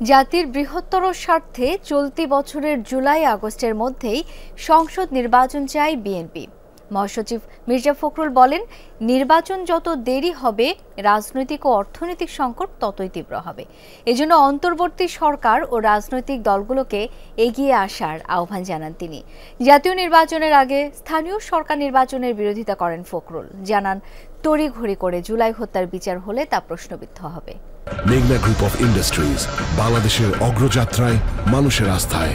জাতির বৃহত্তর স্বার্থে চলতি বছরের জুলাই আগস্টের মধ্যেই সংসদ নির্বাচন চায় বিএনপি। মহাসচিব মির্জা ফখরুল বলেন, নির্বাচন যত দেরি হবে রাজনৈতিক ও অর্থনৈতিক সংকট ততই তীব্র হবে। এজন্য অন্তর্বর্তী সরকার ও রাজনৈতিক দলগুলোকে এগিয়ে আসার আহ্বান জানান তিনি। জাতীয় নির্বাচনের আগে স্থানীয় সরকার নির্বাচনের বিরোধিতা করেন ফখরুল। জানান, তড়িঘড়ি করে জুলাই হত্যার বিচার হলে তা প্রশ্নবিদ্ধ হবে। মেঘনা গ্রুপ অফ ইন্ডাস্ট্রিজ, বাংলাদেশের অগ্রযাত্রায় মানুষের আস্থায়।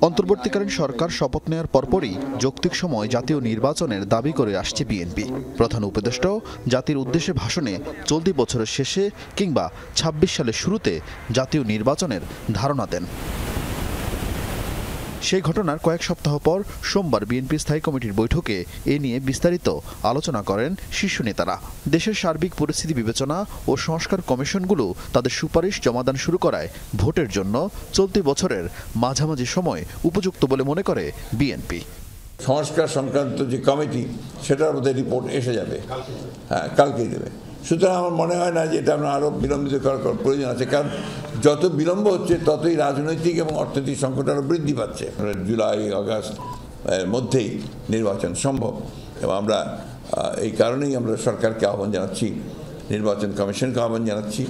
অন্তর্বর্তীকালীন সরকার শপথ নেওয়ার পরপরই যৌক্তিক সময় জাতীয় নির্বাচনের দাবি করে আসছে বিএনপি। প্রধান উপদেষ্টাও জাতির উদ্দেশ্যে ভাষণে চলতি বছরের শেষে কিংবা ২৬ সালের শুরুতে জাতীয় নির্বাচনের ধারণা দেন। সেই ঘটনার কয়েক সপ্তাহ পর সোমবার বিএনপি স্থায়ী কমিটির বৈঠকে এ নিয়ে বিস্তারিত আলোচনা করেন শীর্ষ নেতারা। দেশের সার্বিক পরিস্থিতি বিবেচনা ও সংস্কার কমিশনগুলো তাদের সুপারিশ জমাদান শুরু করায় ভোটের জন্য চলতি বছরের মাঝামাঝি সময় উপযুক্ত বলে মনে করে বিএনপি। সংস্কার সংক্রান্ত যে কমিটি, সেটার মধ্যে রিপোর্ট এসে যাবে, কালকেই দেবে। সুতরাং আমার মনে হয় না যে এটা আমরা আরও বিলম্বিত করার প্রয়োজন আছে, কারণ যত বিলম্ব হচ্ছে ততই রাজনৈতিক এবং অর্থনৈতিক সংকট আরও বৃদ্ধি পাচ্ছে। জুলাই আগস্ট মধ্যেই নির্বাচন সম্ভব, এবং আমরা এই কারণেই আমরা সরকারকে আহ্বান জানাচ্ছি, নির্বাচন কমিশনকে আহ্বান জানাচ্ছি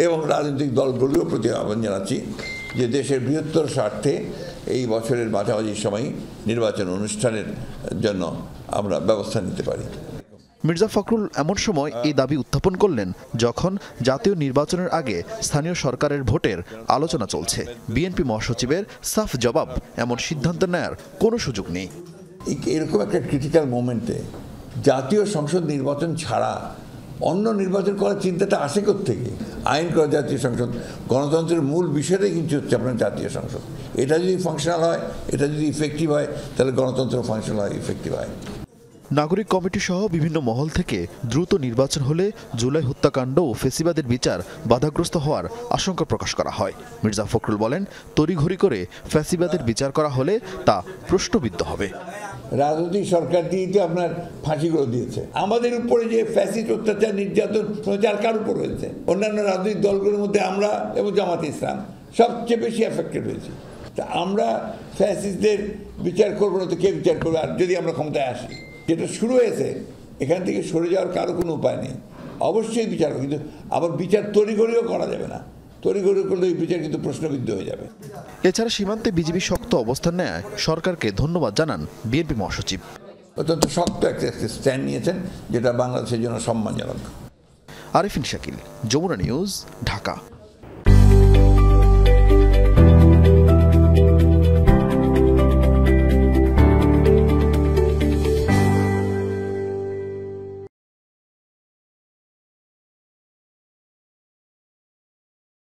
এবং রাজনৈতিক দলগুলোর প্রতি আহ্বান জানাচ্ছি যে দেশের বৃহত্তর স্বার্থে এই বছরের মাঝামাঝি সময় নির্বাচন অনুষ্ঠানের জন্য আমরা ব্যবস্থা নিতে পারি। মির্জা ফখরুল এমন সময় এই দাবি উত্থাপন করলেন যখন জাতীয় নির্বাচনের আগে স্থানীয় সরকারের ভোটের আলোচনা চলছে। বিএনপি মহাসচিবের সাফ জবাব, এমন সিদ্ধান্ত নেয়ার কোনো সুযোগ নেই। এরকম একটা ক্রিটিক্যাল মোমেন্টে জাতীয় সংসদ নির্বাচন ছাড়া অন্য নির্বাচন করার চিন্তাটা আসে কোত্থেকে? আইন করা জাতীয় সংসদ, গণতন্ত্রের মূল বিষয়টাই কিন্তু হচ্ছে আপনার জাতীয় সংসদ। এটা যদি ফাংশনাল হয়, এটা যদি ইফেক্টিভ হয়, তাহলে গণতন্ত্র ফাংশনাল হয়, ইফেক্টিভ হয়। নাগরিক কমিটি সহ বিভিন্ন মহল থেকে দ্রুত নির্বাচন হলে জুলাই হত্যাকাণ্ড ও ফেসিবাদের বিচার বাধাগ্রস্ত হওয়ার আশঙ্কা প্রকাশ করা হয়। মির্জা ফখরুল বলেন, তড়িঘড়ি করে ফেসিবাদের বিচার করা হলে তা প্রশ্নবিদ্ধ হবে। রাজনৈতিক সরকার দিয়ে তো আপনার ফাঁসিগুলো দিয়েছে। আমাদের উপরে যে ফ্যাসিস্ট অত্যাচার, নির্যাতন কার উপর হয়েছে? অন্যান্য রাজনৈতিক দলগুলোর মধ্যে আমরা এবং জামাতে ইসলাম সবচেয়ে বেশি এফেক্টেড হয়েছি। তা আমরা ফ্যাসিস্টদের বিচার করবো না তো কে বিচার করবো? আর যদি আমরা ক্ষমতায় আসি, যেটা শুরু হয়েছে, এখান থেকে সরে যাওয়ার কারো কোনো উপায় নেই। অবশ্যই বিচার, কিন্তু আবার বিচার তড়িঘড়িও করা যাবে না। তড়িঘড়ি করলে এই বিচার কিন্তু প্রশ্নবিদ্ধ হয়ে যাবে। এছাড়া সীমান্তে বিজিবি শক্ত অবস্থান নেয় সরকারকে ধন্যবাদ জানান বিএনপি মহাসচিব। অত্যন্ত শক্ত একটা স্ট্যান্ড নিয়েছেন, যেটা বাংলাদেশের জন্য সম্মানজনক। আরিফিন শাকিল, যমুনা নিউজ, ঢাকা।